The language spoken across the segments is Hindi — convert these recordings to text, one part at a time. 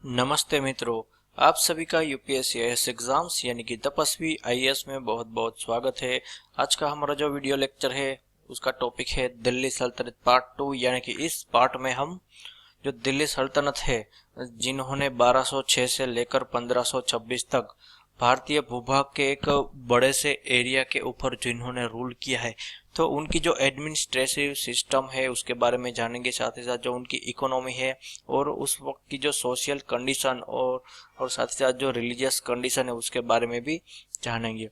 नमस्ते मित्रों, आप सभी का यूपीएससी आईएएस एग्जाम्स यानी कि तपस्वी आईएएस में बहुत बहुत स्वागत है। आज का हमारा जो वीडियो लेक्चर है उसका टॉपिक है दिल्ली सल्तनत पार्ट 2। यानी कि इस पार्ट में हम जो दिल्ली सल्तनत है जिन्होंने 1206 से लेकर 1526 तक भारतीय भूभाग के एक बड़े से एरिया के ऊपर जिन्होंने रूल किया है, तो उनकी जो एडमिनिस्ट्रेटिव सिस्टम है उसके बारे में जानेंगे। साथ ही साथ जो उनकी इकोनॉमी है और उस वक्त की जो सोशल कंडीशन और साथ ही साथ जो रिलीजियस कंडीशन है उसके बारे में भी जानेंगे।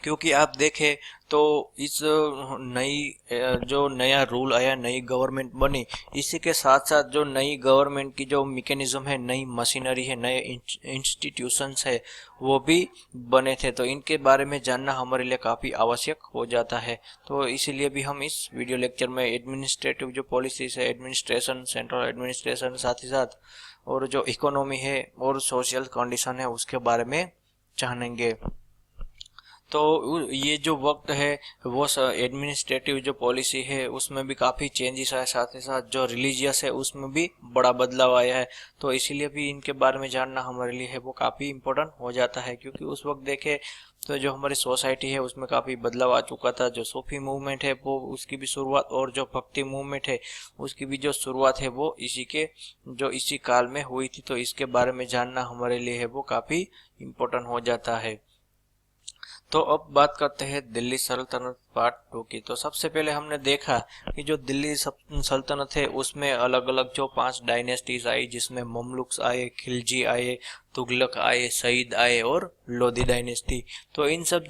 क्योंकि आप देखें तो इस जो नया रूल आया, नई गवर्नमेंट बनी, इसी के साथ साथ जो नई गवर्नमेंट की जो मैकेनिज्म है, नई मशीनरी है, नए इंस्टीट्यूशंस है, वो भी बने थे। तो इनके बारे में जानना हमारे लिए काफ़ी आवश्यक हो जाता है। तो इसीलिए भी हम इस वीडियो लेक्चर में एडमिनिस्ट्रेटिव जो पॉलिसीज है, एडमिनिस्ट्रेशन, सेंट्रल एडमिनिस्ट्रेशन, साथ ही साथ और जो इकोनॉमी है और सोशल कंडीशन है उसके बारे में जानेंगे। तो ये जो वक्त है वो एडमिनिस्ट्रेटिव जो पॉलिसी है उसमें भी काफ़ी चेंजेस आए, साथ ही साथ जो रिलीजियस है उसमें भी बड़ा बदलाव आया है। तो इसीलिए भी इनके बारे में जानना हमारे लिए है वो काफ़ी इम्पोर्टेंट हो जाता है। क्योंकि उस वक्त देखें तो जो हमारी सोसाइटी है उसमें काफ़ी बदलाव आ चुका था। जो सूफी मूवमेंट है वो उसकी भी शुरुआत, और जो भक्ति मूवमेंट है उसकी भी जो शुरुआत है वो इसी काल में हुई थी। तो इसके बारे में जानना हमारे लिए है वो काफ़ी इम्पोर्टेंट हो जाता है। तो अब बात करते हैं दिल्ली सल्तनत पार्ट 2 की। तो सबसे पहले हमने देखा कि जो दिल्ली सल्तनत है उसमें अलग अलग जो 5 डायनेस्टीज आई, जिसमें ममलुक्स आए, खिलजी आए, तुगलक आए, सईद आए और लोधी डायनेस्टी। तो इन सब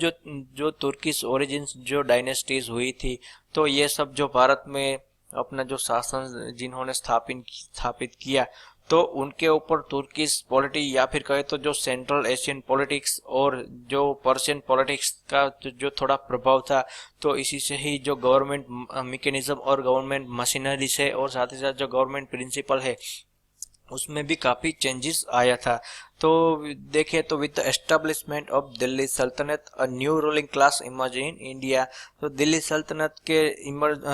जो तुर्किश ओरिजिन जो डायनेस्टीज हुई थी, तो ये सब जो भारत में अपना जो शासन जिन्होंने स्थापित किया, तो उनके ऊपर तुर्किश पॉलिटी या फिर कहे तो जो सेंट्रल एशियन पॉलिटिक्स और जो पर्शियन पॉलिटिक्स का जो थोड़ा प्रभाव था। तो इसी से ही जो गवर्नमेंट मैकेनिज्म और गवर्नमेंट मशीनरी से और साथ ही साथ जो गवर्नमेंट प्रिंसिपल है उसमें भी काफ़ी चेंजेस आया था। तो देखें तो with the establishment of Delhi सल्तनत a new ruling class emerge in India. तो दिल्ली सल्तनत के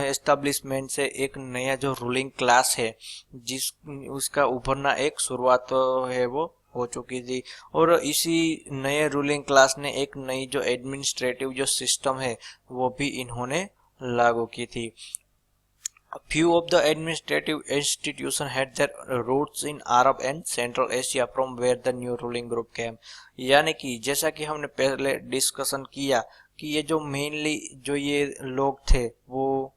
एस्टेब्लिशमेंट से एक नया जो रूलिंग क्लास है जिस उसका उभरना एक शुरुआत है वो हो चुकी थी। और इसी नए रूलिंग क्लास ने एक नई जो एडमिनिस्ट्रेटिव जो सिस्टम है वो भी इन्होंने लागू की थी। Few of the administrative institutions had their roots in Arab and Central Asia from where the new ruling group came। यानी कि जैसा कि हमने पहले डिस्कशन किया कि ये जो मेनली जो ये लोग थे वो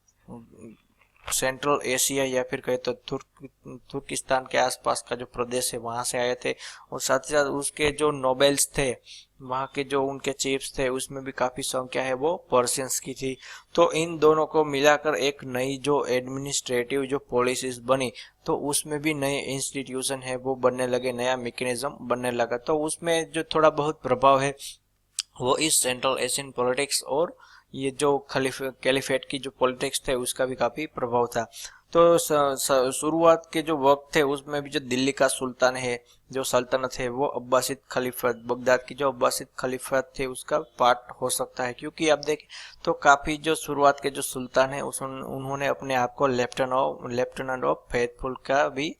सेंट्रल एशिया या फिर कहे तो तुर्किस्तान के आसपास का जो प्रदेश है वहां से आए थे। और साथ ही साथ उसके जो नोबेल्स थे, वहाँ के जो उनके चीफ्स थे, उसमें भी काफ़ी संख्या है वो पर्शियंस की थी। तो इन दोनों को मिलाकर एक नई जो एडमिनिस्ट्रेटिव जो पॉलिसीज बनी, तो उसमें भी नए इंस्टीट्यूशन है वो बनने लगे, नया मैकेनिज्म बनने लगा। तो उसमें जो थोड़ा बहुत प्रभाव है वो इस सेंट्रल एशियन पॉलिटिक्स और ये जो कैलिफेट की जो पॉलिटिक्स थे उसका भी काफ़ी प्रभाव था। तो शुरुआत के जो वक्त थे उसमें भी जो दिल्ली का सुल्तान है, जो सल्तनत है, वो अब्बासिद खलीफत, बगदाद की जो अब्बासिद खलीफत थे उसका पार्ट हो सकता है। क्योंकि आप देखें तो काफ़ी जो शुरुआत के जो सुल्तान है उन्होंने अपने आप को लेफ्टिनेंट ऑफ फेथफुल का भी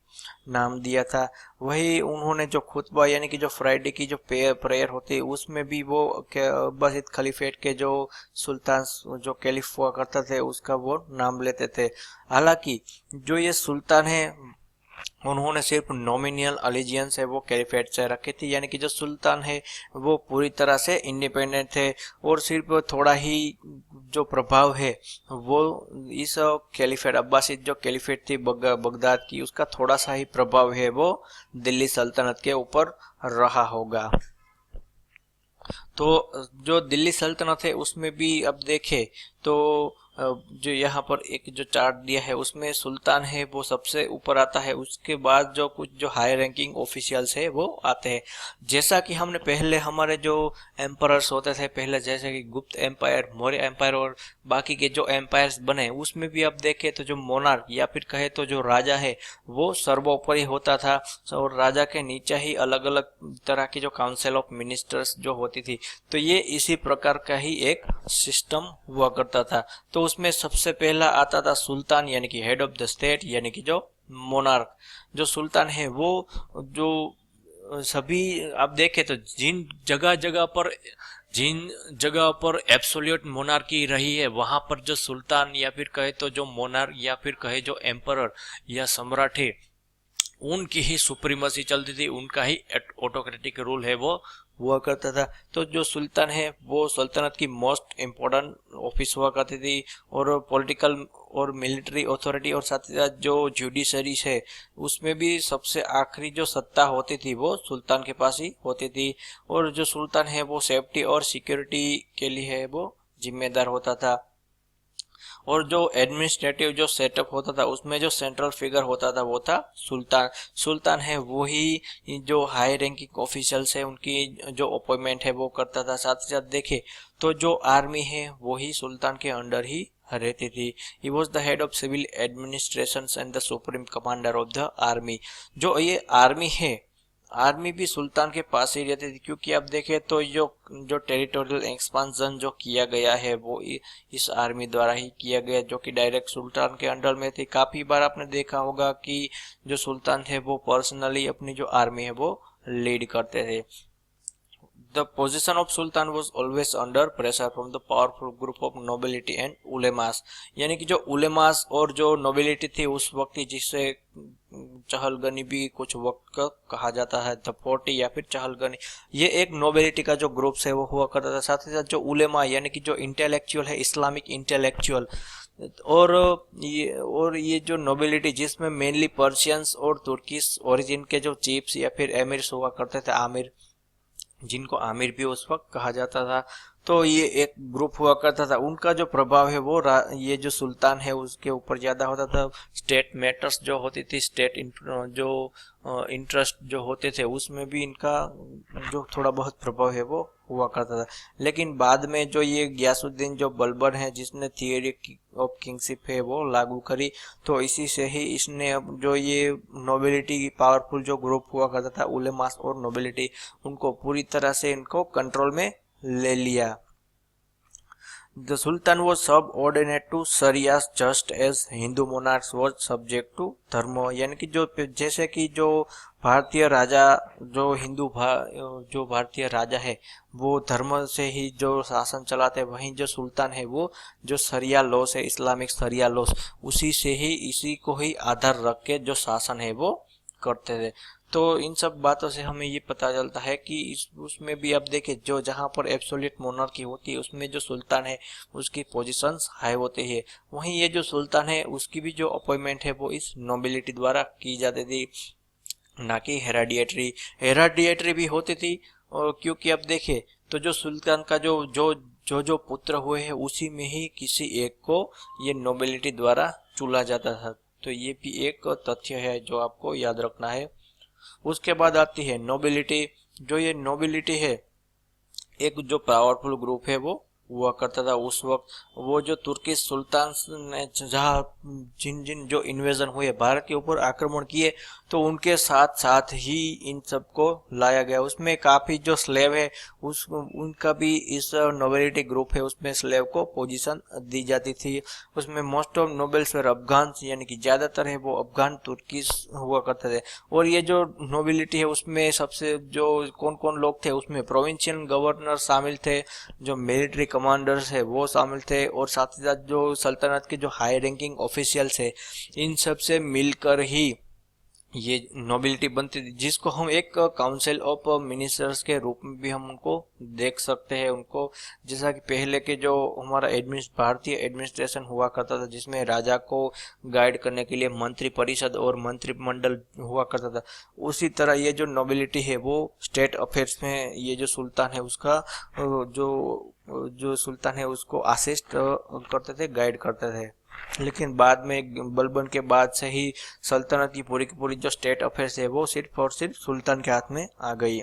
नाम दिया था। वही उन्होंने जो खुतबा यानी कि जो फ्राइडे की जो प्रेयर होती है उसमें भी वो अब्बासिद खलीफेट के जो सुल्तान जो कैलिफ हुआ करता थे उसका वो नाम लेते थे। हालांकि जो ये सुल्तान है उन्होंने सिर्फ नॉमिनल अलीजियंस है वो कैलिफेट से रखी थी। यानी कि जो सुल्तान है वो पूरी तरह से इंडिपेंडेंट थे और सिर्फ थोड़ा ही जो प्रभाव है वो इस कैलिफेट अब्बासिद जो कैलिफेट थी बगदाद की, उसका थोड़ा सा ही प्रभाव है वो दिल्ली सल्तनत के ऊपर रहा होगा। तो जो दिल्ली सल्तनत है उसमें भी अब देखें तो जो यहाँ पर एक जो चार्ट दिया है उसमें सुल्तान है वो सबसे ऊपर आता है। उसके बाद जो कुछ जो हाई रैंकिंग ऑफिशियल्स है वो आते हैं। जैसा कि हमने पहले हमारे जो एम्परर्स होते थे पहले, जैसे कि गुप्त एम्पायर, मौर्य एम्पायर और बाकी के जो एम्पायर्स बने, उसमें भी अब देखें तो जो मोनार्क या फिर कहे तो जो राजा है वो सर्वोपरि होता था और राजा के नीचे ही अलग अलग तरह की जो काउंसिल ऑफ मिनिस्टर्स जो होती थी। तो ये इसी प्रकार का ही एक सिस्टम हुआ करता था। तो उसमें सबसे पहला आता था सुल्तान यानी कि हेड ऑफ द स्टेट, यानी कि जो मोनार्क जो सुल्तान है वो जो सभी आप देखें तो जिन जगह पर एब्सोल्यूट मोनार्की रही है वहां पर जो सुल्तान या फिर कहे तो जो मोनार्क या फिर कहे जो एम्परर या सम्राट है उनकी ही सुप्रीमसी चलती थी, उनका ही ऑटोक्रेटिक रूल है वो हुआ करता था। तो जो सुल्तान है वो सल्तनत की मोस्ट इम्पोर्टेंट ऑफिस हुआ करती थी और पॉलिटिकल और मिलिट्री अथॉरिटी और साथ ही साथ जो जुडिशरी है उसमें भी सबसे आखिरी जो सत्ता होती थी वो सुल्तान के पास ही होती थी। और जो सुल्तान है वो सेफ्टी और सिक्योरिटी के लिए है वो जिम्मेदार होता था। और जो एडमिनिस्ट्रेटिव जो सेटअप होता था उसमें जो सेंट्रल फिगर होता था वो था सुल्तान। सुल्तान है वो ही जो हाई रैंकिंग ऑफिशियल्स है उनकी जो अपॉइंटमेंट है वो करता था। साथ ही साथ देखे तो जो आर्मी है वो ही सुल्तान के अंडर ही रहती थी। He was the head of civil administration and the supreme commander of the army. जो ये आर्मी है आर्मी भी सुल्तान के पास ही रहती थी, क्योंकि आप देखें तो जो टेरिटोरियल एक्सपांशन जो किया गया है वो इस आर्मी द्वारा ही किया गया, जो कि डायरेक्ट सुल्तान के अंडर में थी। काफी बार आपने देखा होगा कि जो सुल्तान थे वो पर्सनली अपनी जो आर्मी है वो लीड करते थे। The position of Sultan was always under pressure from the powerful group of nobility and ulemas। यानी कि जो उलेमास और जो नोबिलिटी थी उस वक्त जिसे चहलगनी भी कुछ वक्त कहा जाता है, द 40 या फिर चहलगनी, ये एक नोबिलिटी का जो ग्रुप है वो हुआ करता था। साथ ही साथ जो उलेमा यानी कि जो इंटेलेक्चुअल है, इस्लामिक इंटेलेक्चुअल, और ये जो नोबिलिटी जिसमें मेनली पर्शियंस और तुर्किश ओरिजिन के जो चीफ्स या फिर एमिर्स हुआ करते थे, आमिर, जिनको आमिर भी उस वक्त कहा जाता था। तो ये एक ग्रुप हुआ करता था। उनका जो प्रभाव है वो ये जो सुल्तान है उसके ऊपर ज्यादा होता था। स्टेट मैटर्स जो होती थी, स्टेट जो इंटरेस्ट जो होते थे उसमें भी इनका जो थोड़ा बहुत प्रभाव है वो हुआ करता था। लेकिन बाद में जो ये गयासुद्दीन जो बलबन है जिसने थियरी ऑफ किंगशिप है वो लागू करी, तो इसी से ही इसने जो ये नोबिलिटी पावरफुल जो ग्रुप हुआ करता था उलेमास और नोबिलिटी, उनको पूरी तरह से इनको कंट्रोल में ले लिया। The Sultan was subordinate to Sharia just as Hindu monarchs was subject to धर्म। यानी कि जो जैसे कि जो भारतीय राजा जो भारतीय राजा है वो धर्म से ही जो शासन चलाते, वहीं जो सुल्तान है वो जो शरिया लॉस है, इस्लामिक शरिया लॉस, इसी को ही आधार रख के जो शासन है वो करते थे। तो इन सब बातों से हमें ये पता चलता है कि उसमें भी आप देखें जो जहाँ पर एब्सोल्यूट मोनार्की होती है उसमें जो सुल्तान है उसकी पोजीशंस हाई होती है, वहीं ये जो सुल्तान है उसकी भी जो अपॉइंटमेंट है वो इस नोबिलिटी द्वारा की जाती थी, ना कि हेराडिएटरी भी होती थी। और क्योंकि अब देखें तो जो सुल्तान का जो पुत्र हुए हैं उसी में ही किसी एक को ये नोबिलिटी द्वारा चुना जाता था। तो ये भी एक तथ्य है जो आपको याद रखना है। उसके बाद आती है नोबिलिटी। जो ये नोबिलिटी है एक जो पावरफुल ग्रुप है वो हुआ करता था उस वक्त। वो जो तुर्किश सुल्तान ने जहाँ जिन जो इन्वेजन हुए, भारत के ऊपर आक्रमण किए, तो उनके साथ साथ ही इन सबको लाया गया। उसमें काफी जो स्लेव है उनका भी इस नोबिलिटी ग्रुप है उसमें स्लेव को पोजीशन दी जाती थी। उसमें मोस्ट ऑफ नोबेल्स वर अफगान, यानी कि ज्यादातर है वो अफगान तुर्किश हुआ करते थे। और ये जो नोबिलिटी है उसमें सबसे जो कौन कौन लोग थे उसमें प्रोविंशियल गवर्नर शामिल थे, जो मिलिट्री कमांडर्स है वो शामिल थे, और साथ ही साथ जो सल्तनत के जो हाई रैंकिंग ऑफिशियल्स है इन सब से मिलकर ही ये नोबिलिटी बनती थी, जिसको हम एक काउंसिल ऑफ मिनिस्टर्स के रूप में भी हम उनको देख सकते हैं। उनको जैसा कि पहले के जो हमारा भारतीय एडमिनिस्ट्रेशन हुआ करता था जिसमें राजा को गाइड करने के लिए मंत्री परिषद और मंत्रिमंडल हुआ करता था, उसी तरह ये जो नोबिलिटी है वो स्टेट अफेयर्स में ये जो सुल्तान है उसका जो सुल्तान है उसको असिस्ट करते थे, गाइड करते थे। लेकिन बाद में बलबन के बाद से ही सल्तनत की पूरी जो स्टेट अफेयर्स है वो सिर्फ और सिर्फ सुल्तान के हाथ में आ गई।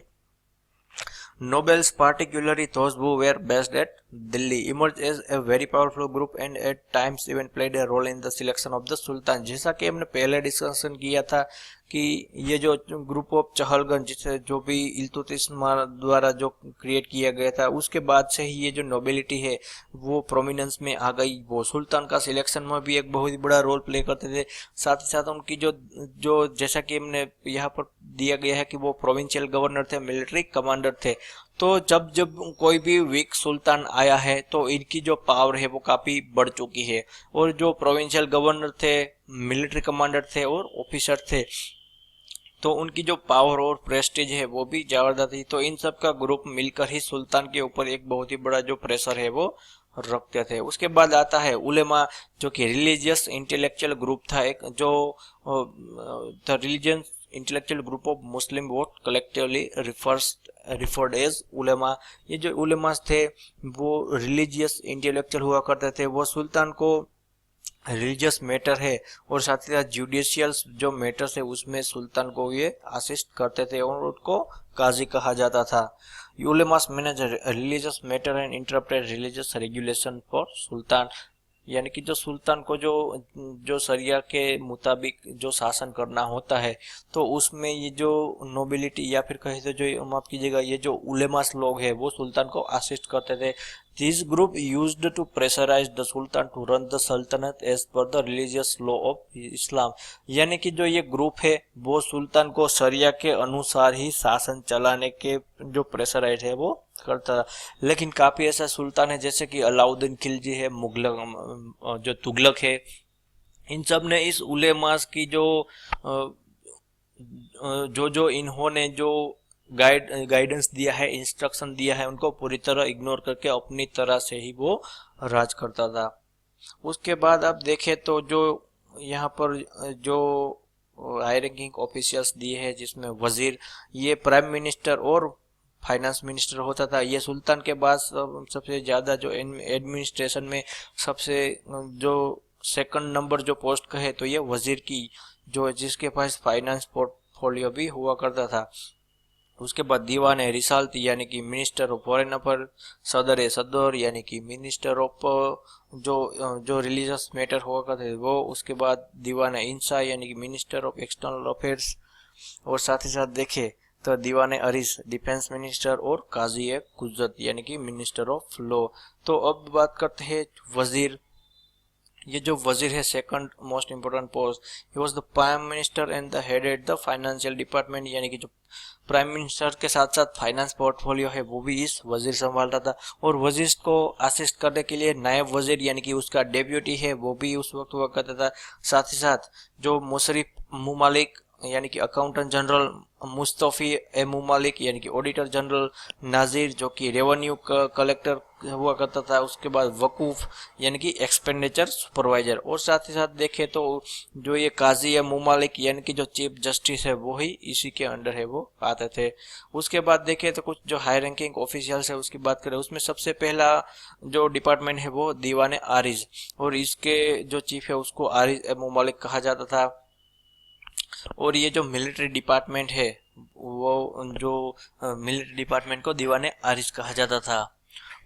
Nobles particularly those who were based eight Delhi emerged as a very powerful group and at times even played a role in the selection of the sultan। जैसा कि हमने पहले डिस्कशन किया था कि ये जो ग्रुप ऑफ चहलगंज जिसे जो भी इल्तुतमिश द्वारा जो क्रिएट किया गया था, उसके बाद से ही ये जो नोबिलिटी है वो प्रोमिनेंस में आ गई। वो सुल्तान का सिलेक्शन में भी एक बहुत ही बड़ा रोल प्ले करते थे। साथ ही साथ उनकी जो जो जैसा कि हमने यहाँ पर दिया गया है कि वो प्रोविंशियल गवर्नर थे, मिलिट्री कमांडर थे। तो जब जब कोई भी वीक सुल्तान आया है तो इनकी जो पावर है वो काफी बढ़ चुकी है, और जो प्रोविंशियल गवर्नर थे, मिलिट्री कमांडर थे और ऑफिसर थे, तो उनकी जो पावर और प्रेस्टीज है वो भी जबरदस्त थी। तो इन सब का ग्रुप मिलकर ही सुल्तान के ऊपर एक बहुत ही बड़ा जो प्रेशर है वो रखते थे। उसके बाद आता है उलेमा, जो कि रिलीजियस इंटेलेक्चुअल ग्रुप था, एक जो the religious intellectual group of Muslim vote collectively referred as उलेमा। ये जो उलेमास थे वो रिलीजियस इंटेलेक्चुअल हुआ करते थे। वो सुल्तान को रिलीजियस मैटर है और साथ ही साथ जुडिशियल जो मैटर्स है उसमें सुल्तान को ये असिस्ट करते थे और उनको काजी कहा जाता था। उलेमास manage religious matter and interpret religious regulation for sultan, यानी कि जो सुल्तान को जो जो शरिया के मुताबिक जो शासन करना होता है, तो उसमें ये जो नोबिलिटी या फिर कहे तो जो माफ कीजिएगा ये जो उलेमास लोग हैं वो सुल्तान को असिस्ट करते थे। This group used to pressurise the sultan to run the सल्तनत as per the religious law of Islam, यानी कि जो ये ग्रुप है वो सुल्तान को शरिया के अनुसार ही शासन चलाने के जो प्रेशराइज है वो करता था। लेकिन काफी ऐसा सुल्तान है जैसे कि अलाउद्दीन खिलजी है, मुगलक जो तुगलक है, इन सब ने इस उलेमास की जो इन्होंने जो गाइडेंस दिया है, इंस्ट्रक्शन दिया है, उनको पूरी तरह इग्नोर करके अपनी तरह से ही वो राज करता था। उसके बाद आप देखें तो जो यहाँ पर जो हाई रैंकिंग ऑफिशियल्स दिए हैं जिसमें वजीर, ये प्राइम मिनिस्टर और फाइनेंस मिनिस्टर होता था। ये सुल्तान के बाद सबसे ज्यादा जो एडमिनिस्ट्रेशन में सबसे जो सेकंड नंबर जो पोस्ट कहे तो ये वजीर की, जो जिसके पास फाइनेंस पोर्टफोलियो भी हुआ करता था। उसके बाद दीवान है रिसालत यानी कि मिनिस्टर ऑफ फॉरेन अफेयर, सदर है सदर यानी कि मिनिस्टर ऑफ जो रिलीजियस मैटर हुआ करते वो। उसके बाद दीवान है इंसा यानी कि मिनिस्टर ऑफ एक्सटर्नल अफेयर्स, और साथ ही साथ देखे तो दीवान है अरिस डिफेंस मिनिस्टर, और काजी है कुज्जत यानी कि मिनिस्टर ऑफ लॉ। तो अब बात करते हैं वजीर। ये जो वजीर है second most important post, he was the prime minister and the headed the financial department, यानी कि जो प्राइम मिनिस्टर के साथ साथ फाइनेंस पोर्टफोलियो है वो भी इस वजीर संभालता था। और वजीर को असिस्ट करने के लिए नायब वजीर यानी कि उसका डेप्यूटी है वो भी उस वक्त हुआ करता था। साथ ही साथ जो मुशरिफ मुमालिक यानी कि अकाउंटेंट जनरल, मुस्तफी ए मुमालिक यानी कि ऑडिटर जनरल, नाजिर जो कि रेवेन्यू कलेक्टर हुआ करता था। उसके बाद वकूफ यानी कि एक्सपेंडिचर सुपरवाइजर, और साथ ही साथ देखें तो जो ये काजी या मुमालिक यानी कि जो चीफ जस्टिस है वो ही इसी के अंडर है वो आते थे। उसके बाद देखें तो कुछ जो हाई रैंकिंग ऑफिशियल्स है उसकी बात करें, उसमें सबसे पहला जो डिपार्टमेंट है वो दीवान आरिज, और इसके जो चीफ है उसको आरिज ए मुमालिक कहा जाता था। और ये जो मिलिट्री डिपार्टमेंट है वो जो मिलिट्री डिपार्टमेंट को दीवान आरिज कहा जाता था।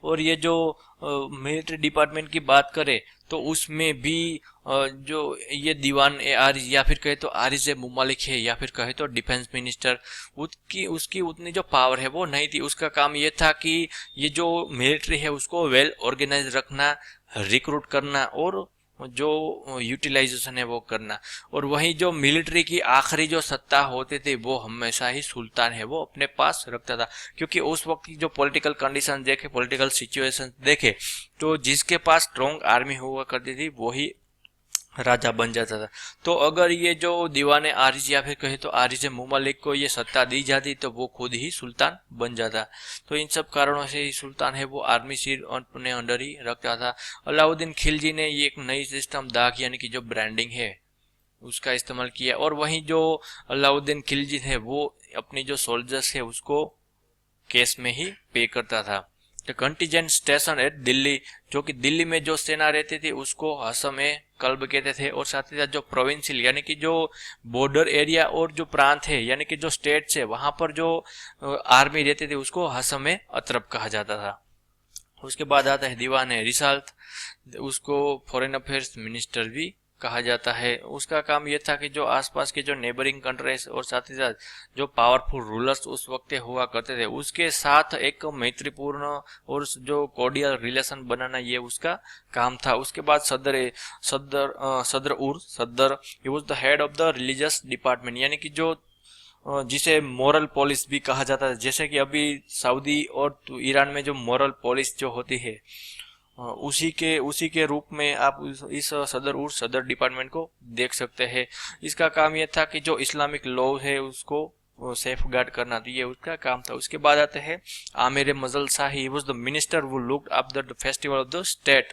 और ये जो मिलिट्री डिपार्टमेंट की बात करें तो उसमें भी जो ये दीवान आरिज या फिर कहे तो आरिज मुमालिक है या फिर कहे तो डिफेंस मिनिस्टर, उसकी उतनी जो पावर है वो नहीं थी। उसका काम ये था कि ये जो मिलिट्री है उसको वेल ऑर्गेनाइज रखना, रिक्रूट करना और जो यूटिलाइजेशन है वो करना। और वहीं जो मिलिट्री की आखिरी जो सत्ता होते थे वो हमेशा ही सुल्तान है वो अपने पास रखता था, क्योंकि उस वक्त की जो पॉलिटिकल कंडीशन देखे, पॉलिटिकल सिचुएशन देखे, तो जिसके पास स्ट्रॉन्ग आर्मी हुआ करती थी वही राजा बन जाता था। तो अगर ये जो दीवान आरिज या फिर कहे तो आरिज मुमलिक को ये सत्ता दी जाती तो वो खुद ही सुल्तान बन जाता। तो इन सब कारणों से ही सुल्तान है वो आर्मी सीट अपने अंडर ही रखता था। अलाउद्दीन खिलजी ने ये एक नई सिस्टम दाग यानी कि जो ब्रांडिंग है उसका इस्तेमाल किया, और वहीं जो अलाउद्दीन खिलजी है वो अपनी जो सोल्जर्स है उसको कैश में ही पे करता था। कंटीजेंट स्टेशन एट दिल्ली, जो कि दिल्ली में जो सेना रहती थी उसको हसम कल्ब कहते थे। और साथ ही साथ जो प्रोविंशियल यानी कि जो बॉर्डर एरिया और जो प्रांत है यानी कि जो स्टेट्स है वहां पर जो आर्मी रहती थी उसको हसम अत्रब कहा जाता था। उसके बाद आता है दीवान रिसालत, उसको फॉरेन अफेयर्स मिनिस्टर भी कहा जाता है। उसका काम यह था कि जो आसपास के जो नेबरिंग कंट्रीज और साथ ही साथ जो पावरफुल रूलर्स उस वक्त हुआ करते थे उसके साथ एक मैत्रीपूर्ण और जो कोर्डियल रिलेशन बनाना ये उसका काम था। उसके बाद सदर he was the head of the religious department, यानी कि जो जिसे मोरल पुलिस भी कहा जाता है। जैसे कि अभी सऊदी और ईरान में जो मोरल पुलिस जो होती है उसी के रूप में आप इस सदर डिपार्टमेंट को देख सकते हैं। इसका काम यह था कि जो इस्लामिक लॉ है उसको सेफ गार्ड करना, तो ये उसका काम था। उसके बाद आते हैं आमिर मजल शाही, was the minister who looked after the festival of the state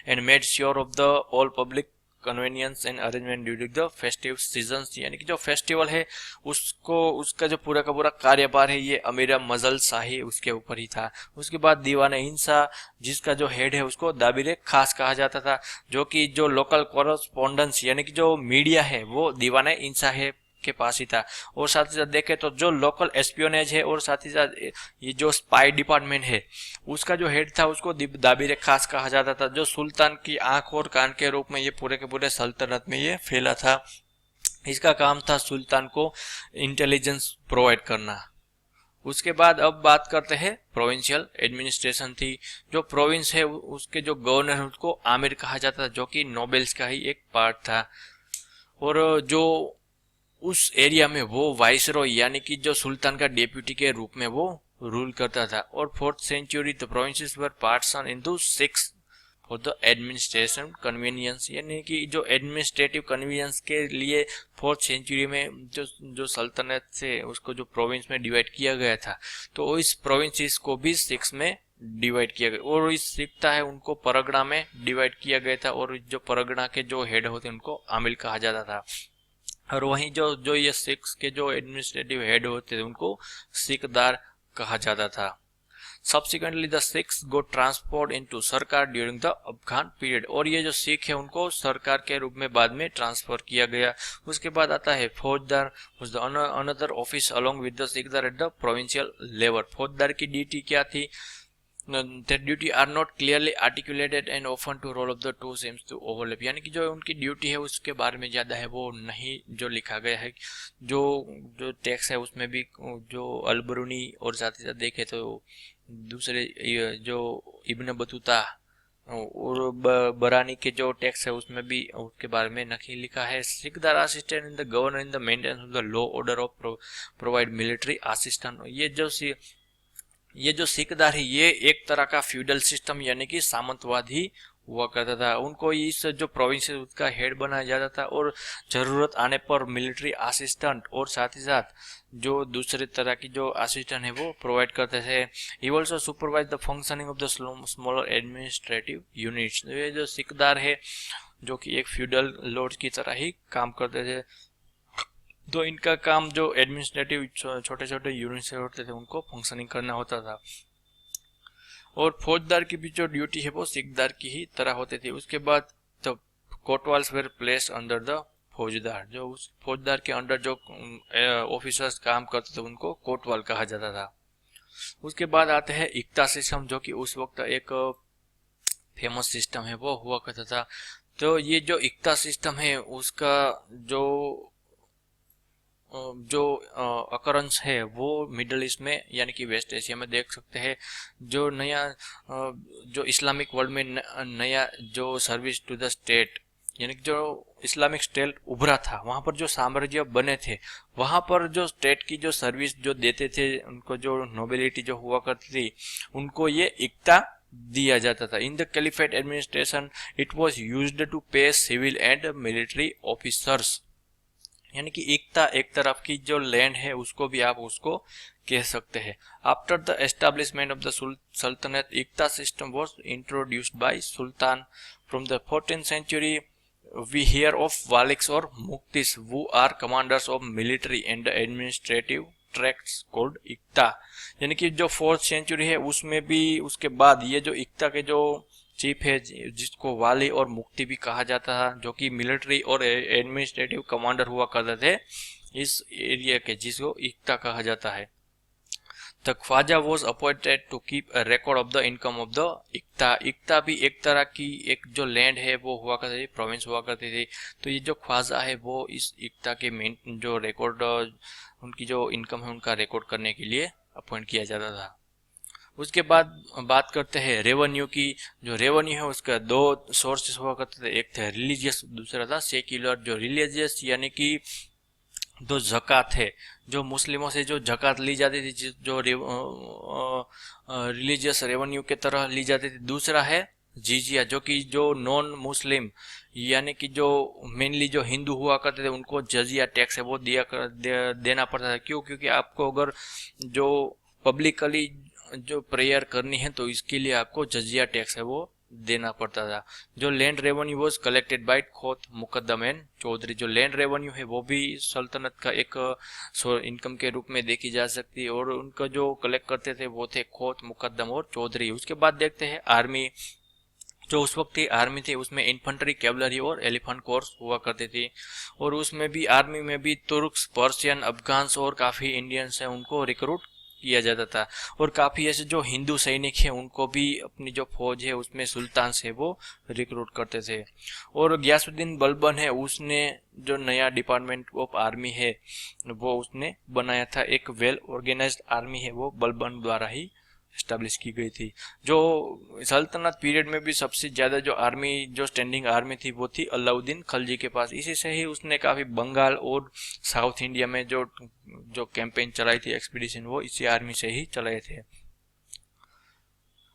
and made sure of the all public convenience and arrangement during the festive seasons, यानी कि जो फेस्टिवल है उसको उसका जो पूरा का पूरा कार्यभार है ये अमीर मजल शाही उसके ऊपर ही था। उसके बाद दीवान हिंसा, जिसका जो हेड है उसको दाबिर खास कहा जाता था, जो कि जो लोकल कॉरेस्पॉन्डेंस यानी कि जो मीडिया है वो दीवान हिंसा है के पास ही था। और साथ ही साथ देखें तो जो लोकल एस्पियोनेज है और साथ ही साथ ये जो स्पाई डिपार्टमेंट है उसका जो हेड था उसको दाबिर खास कहा जाता था, जो सुल्तान की आंख और कान के रूप में ये पूरे के पूरे सल्तनत में ये फैला था। इसका काम था सुल्तान को इंटेलिजेंस प्रोवाइड करना। उसके बाद अब बात करते हैं प्रोविंशियल एडमिनिस्ट्रेशन थी। जो प्रोविंस है उसके जो गवर्नर है उसको आमिर कहा जाता था, जो कि नोबेल्स का ही एक पार्ट था। और जो उस एरिया में वो वाइसरॉय यानी कि जो सुल्तान का डेप्यूटी के रूप में वो रूल करता था। और 4th century the provinces were partition into 6 for the administration convenience, यानी कि जो एडमिनिस्ट्रेटिव कन्वीनियंस के लिए 4th सेंचुरी में जो सल्तनत से उसको जो प्रोविंस में डिवाइड किया गया था, तो इस प्रोविंसेस को भी 6 में डिवाइड किया गया। और इस सिखता है उनको परगना में डिवाइड किया गया था, और जो परगना के जो हेड होते उनको आमिल कहा जाता था। और वहीं जो जो ये सिख्स के जो एडमिनिस्ट्रेटिव हेड होते थे उनको सिखदार कहा जाता था। Subsequently the Sikhs got transferred into सरकार ड्यूरिंग द अफगान पीरियड, और ये जो सिख है उनको सरकार के रूप में बाद में ट्रांसफर किया गया। उसके बाद आता है फौजदार, was the another office along with the shiqdar at the provincial level. Faujdar की ड्यूटी क्या थी? Their duty are not clearly articulated and often to role of the two seems to overlap, यानी कि जो उनकी ड्यूटी है उसके बारे में ज़्यादा है वो नहीं जो लिखा गया है। जो जो टैक्स है उसमें भी जो अलबरूनी और साथ ही साथ देखे तो दूसरे जो इब्न बतूता और बरानी के जो टैक्स है उसमें भी उसके बारे में नहीं लिखा है। Shiqdar assistant in the governor in the maintenance of the law order of provide military assistant. ये जो सिखदार है ये एक तरह का फ्यूडल सिस्टम यानी कि सामंतवादी हुआ करता था। उनको इस जो प्रोविंस है उसका हेड बनाया जाता था, और जरूरत आने पर मिलिट्री असिस्टेंट और साथ ही साथ जो दूसरे तरह की जो असिस्टेंट है वो प्रोवाइड करते थे। ही also supervise the functioning of the smaller administrative units. ये जो सिखदार है जो कि एक फ्यूडल लॉर्ड की तरह ही काम करते थे, तो इनका काम जो एडमिनिस्ट्रेटिव छोटे छोटे यूनिट्स होते थे उनको फंक्शनिंग करना होता था। और फौजदार की भी जो ड्यूटी है वो सिखदार की ही तरह होती थी। उसके बाद the kotwals were placed under the faujdar, जो उस फौजदार के अंडर जो ऑफिसर्स काम करते थे उनको कोटवाल कहा जाता था। उसके बाद आते हैं इक्ता सिस्टम, जो कि उस वक्त एक फेमस सिस्टम है वो हुआ करता था। तो ये जो इक्ता सिस्टम है उसका जो अकरेंस है वो मिडल ईस्ट में यानी कि वेस्ट एशिया में देख सकते हैं। जो नया जो इस्लामिक वर्ल्ड में नया जो सर्विस टू द स्टेट यानी कि जो इस्लामिक स्टेट उभरा था, वहां पर जो साम्राज्य बने थे वहां पर जो स्टेट की जो सर्विस जो देते थे उनको जो नोबिलिटी जो हुआ करती थी उनको ये इक्ता दिया जाता था। In the caliphate administration it was used to pay civil and military officers, यानी कि एकता एक तरफ की जो लैंड है उसको भी आप उसको कह सकते हैं। After the establishment of the सल्तनत iqta system was introduced by sultan. From the 14th century we hear of walis और muqtis who are commanders of military and administrative tracts called iqta, यानी कि जो 4th सेंचुरी है उसमें भी उसके बाद ये जो इक्ता के जो चीफ है जिसको वाली और मुक्ति भी कहा जाता था, जो कि मिलिट्री और एडमिनिस्ट्रेटिव कमांडर हुआ करते थे इस एरिया के, जिसको इक्ता कहा जाता है। The khwaja was appointed to keep a record of the income of the iqta. इक्ता भी एक तरह की एक जो लैंड है वो हुआ करती थी, प्रोविंस हुआ करती थी। तो ये जो ख्वाजा है वो इस इक्ता के मेन जो रिकॉर्ड, उनकी जो इनकम है उनका रिकॉर्ड करने के लिए अपॉइंट किया जाता था। उसके बाद बात करते हैं रेवेन्यू की। जो रेवेन्यू है उसका दो सोर्सेस हुआ करते थे, एक थे रिलीजियस, दूसरा था सेक्युलर। जो रिलीजियस यानी कि जो ज़कात है, जो मुस्लिमों से जो ज़कात ली जाती थी, जो रिलीजियस रेवेन्यू के तरह ली जाती थी। दूसरा है जिजिया, जो कि जो नॉन मुस्लिम यानी कि जो मेनली जो हिंदू हुआ करते थे उनको जजिया टैक्स है वो देना पड़ता था। क्यों? क्योंकि आपको अगर जो पब्लिकली जो प्रेयर करनी है तो इसके लिए आपको जजिया टैक्स है वो देना पड़ता था। जो land revenue was collected by khot, muqaddam and chaudhari. जो लैंड रेवेन्यू है वो भी सल्तनत का एक इनकम के रूप में देखी जा सकती है, और उनका जो कलेक्ट करते थे वो थे खोत, मुकद्दम और चौधरी। उसके बाद देखते हैं आर्मी। जो उस वक्त की आर्मी थी उसमें इन्फेंट्री, कैवलरी और एलिफेंट कोर्स हुआ करती थी, और उसमें भी आर्मी में भी तुर्क्स, पर्शियन, अफगान्स और काफ़ी इंडियंस हैं उनको रिक्रूट किया जाता था। और काफ़ी ऐसे जो हिंदू सैनिक हैं उनको भी अपनी जो फौज है उसमें सुल्तान से वो रिक्रूट करते थे। और गयासुद्दीन बलबन है, उसने जो नया डिपार्टमेंट ऑफ आर्मी है वो उसने बनाया था। एक वेल ऑर्गेनाइज्ड आर्मी है वो बलबन द्वारा ही एस्टेब्लिश की गई थी। जो सल्तनत पीरियड में भी सबसे ज़्यादा जो आर्मी, जो स्टैंडिंग आर्मी थी वो थी अलाउद्दीन खलजी के पास। इसी से ही उसने काफ़ी बंगाल और साउथ इंडिया में जो जो कैंपेन चलाई थी, एक्सपीडिशन, वो इसी आर्मी से ही चलाए थे।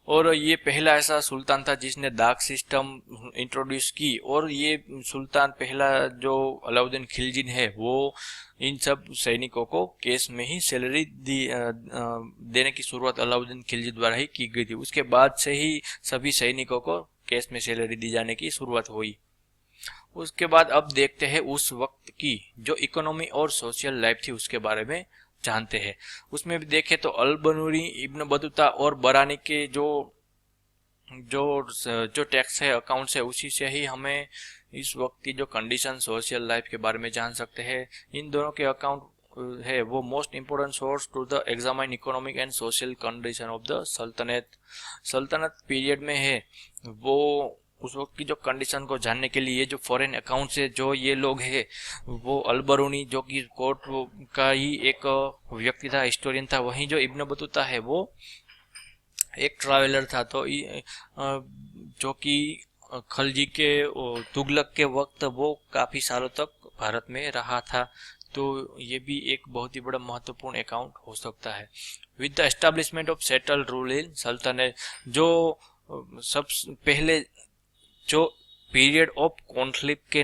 और ये पहला ऐसा सुल्तान था जिसने दाग सिस्टम इंट्रोड्यूस की, और ये सुल्तान पहला जो अलाउद्दीन खिलजी है वो इन सब सैनिकों को कैश में ही सैलरी देने की शुरुआत अलाउद्दीन खिलजी द्वारा ही की गई थी। उसके बाद से ही सभी सैनिकों को कैश में सैलरी दी जाने की शुरुआत हुई। उसके बाद अब देखते हैं उस वक्त की जो इकोनॉमी और सोशल लाइफ थी उसके बारे में जानते हैं। उसमें भी देखें तो अल-बनूरी, इब्न बतूता और बरानी के जो जो जो टैक्स है, अकाउंट्स है, उसी से ही हमें इस वक्त की जो कंडीशन सोशल लाइफ के बारे में जान सकते हैं। इन दोनों के अकाउंट है वो most important source to the examine economic and social condition of the Sultanat. Sultanat period में है वो उस वक्त की जो कंडीशन को जानने के लिए जो फॉरेन अकाउंट से जो ये लोग हैं वो अल-बरूनी, जो कि कोर्ट का ही एक व्यक्ति था, हिस्टोरियन था। वहीं जो इब्न बतूता है वो एक ट्रैवलर था, तो जो कि खलजी के तुगलक के वक्त वो काफ़ी सालों तक भारत में रहा था। तो ये भी एक बहुत ही बड़ा महत्वपूर्ण अकाउंट हो सकता है। With the establishment of settle rule in सल्तनत, जो सब पहले जो पीरियड ऑफ कॉन्फ्लिक्ट के